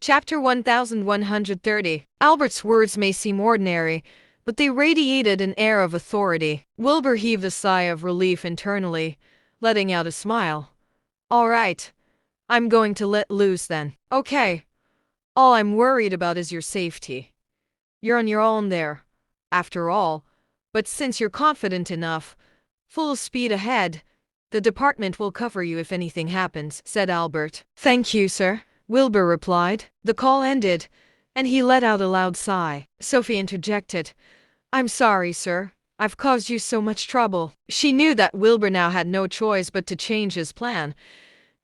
Chapter 1130. Albert's words may seem ordinary, but they radiated an air of authority. Wilbur heaved a sigh of relief internally, letting out a smile. All right. I'm going to let loose then. Okay. All I'm worried about is your safety. You're on your own there, after all, but since you're confident enough, full speed ahead. The department will cover you if anything happens, said Albert. Thank you, sir, Wilbur replied. The call ended, and he let out a loud sigh. Sophie interjected. I'm sorry, sir. I've caused you so much trouble. She knew that Wilbur now had no choice but to change his plan,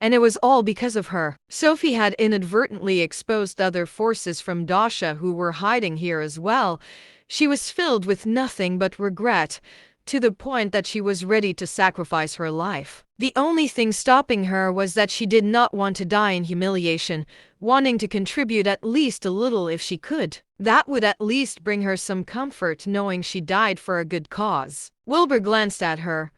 and it was all because of her. Sophie had inadvertently exposed other forces from Dasha who were hiding here as well. She was filled with nothing but regret, to the point that she was ready to sacrifice her life. The only thing stopping her was that she did not want to die in humiliation, wanting to contribute at least a little if she could. That would at least bring her some comfort knowing she died for a good cause. Wilbur glanced at her.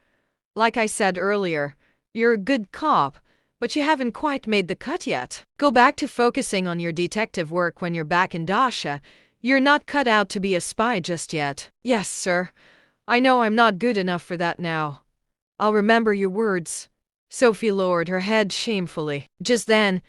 Like I said earlier, you're a good cop, but you haven't quite made the cut yet. Go back to focusing on your detective work when you're back in Dasha. You're not cut out to be a spy just yet. Yes, sir. I know I'm not good enough for that now. I'll remember your words. Sophie lowered her head shamefully. Just then,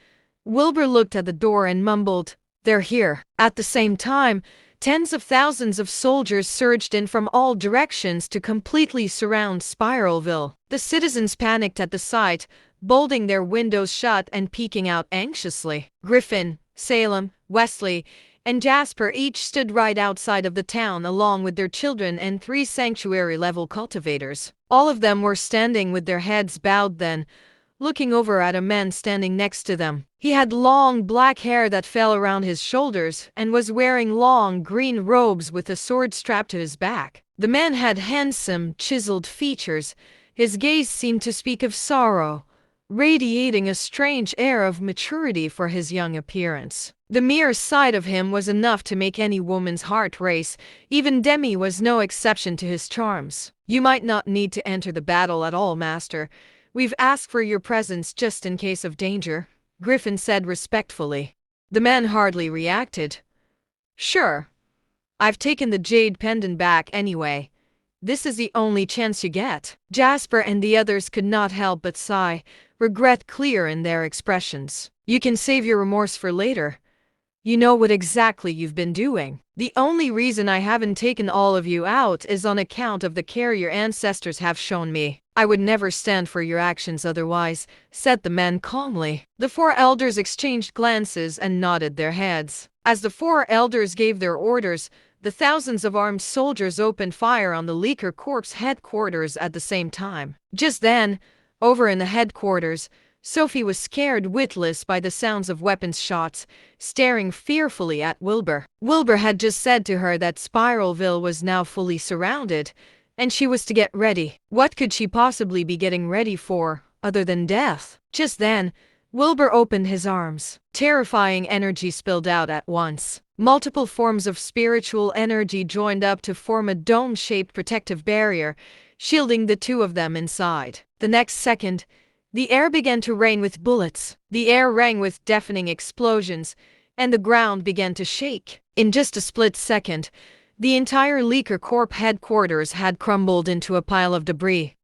Wilbur looked at the door and mumbled, They're here. At the same time, tens of thousands of soldiers surged in from all directions to completely surround Spiralville. The citizens panicked at the sight, bolting their windows shut and peeking out anxiously. Griffin, Salem, Wesley, and Jasper each stood right outside of the town along with their children and 3 sanctuary-level cultivators. All of them were standing with their heads bowed then, looking over at a man standing next to them. He had long black hair that fell around his shoulders and was wearing long green robes with a sword strapped to his back. The man had handsome, chiseled features. His gaze seemed to speak of sorrow, radiating a strange air of maturity for his young appearance. The mere sight of him was enough to make any woman's heart race. Even Demi was no exception to his charms. You might not need to enter the battle at all, Master. We've asked for your presence just in case of danger, Griffin said respectfully. The man hardly reacted. Sure. I've taken the jade pendant back anyway. This is the only chance you get. Jasper and the others could not help but sigh, regret clear in their expressions. You can save your remorse for later. You know what exactly you've been doing. The only reason I haven't taken all of you out is on account of the care your ancestors have shown me. I would never stand for your actions otherwise, said the man calmly. The 4 elders exchanged glances and nodded their heads. As the 4 elders gave their orders, the thousands of armed soldiers opened fire on the Leaker Corps headquarters at the same time. Just then, over in the headquarters, Sophie was scared witless by the sounds of weapons shots, staring fearfully at Wilbur. Wilbur had just said to her that Spiralville was now fully surrounded, and she was to get ready. What could she possibly be getting ready for, other than death? Just then, Wilbur opened his arms. Terrifying energy spilled out at once. Multiple forms of spiritual energy joined up to form a dome-shaped protective barrier, shielding the 2 of them inside. The next second, the air began to rain with bullets. The air rang with deafening explosions, and the ground began to shake. In just a split second, the entire Leaker Corp headquarters had crumbled into a pile of debris.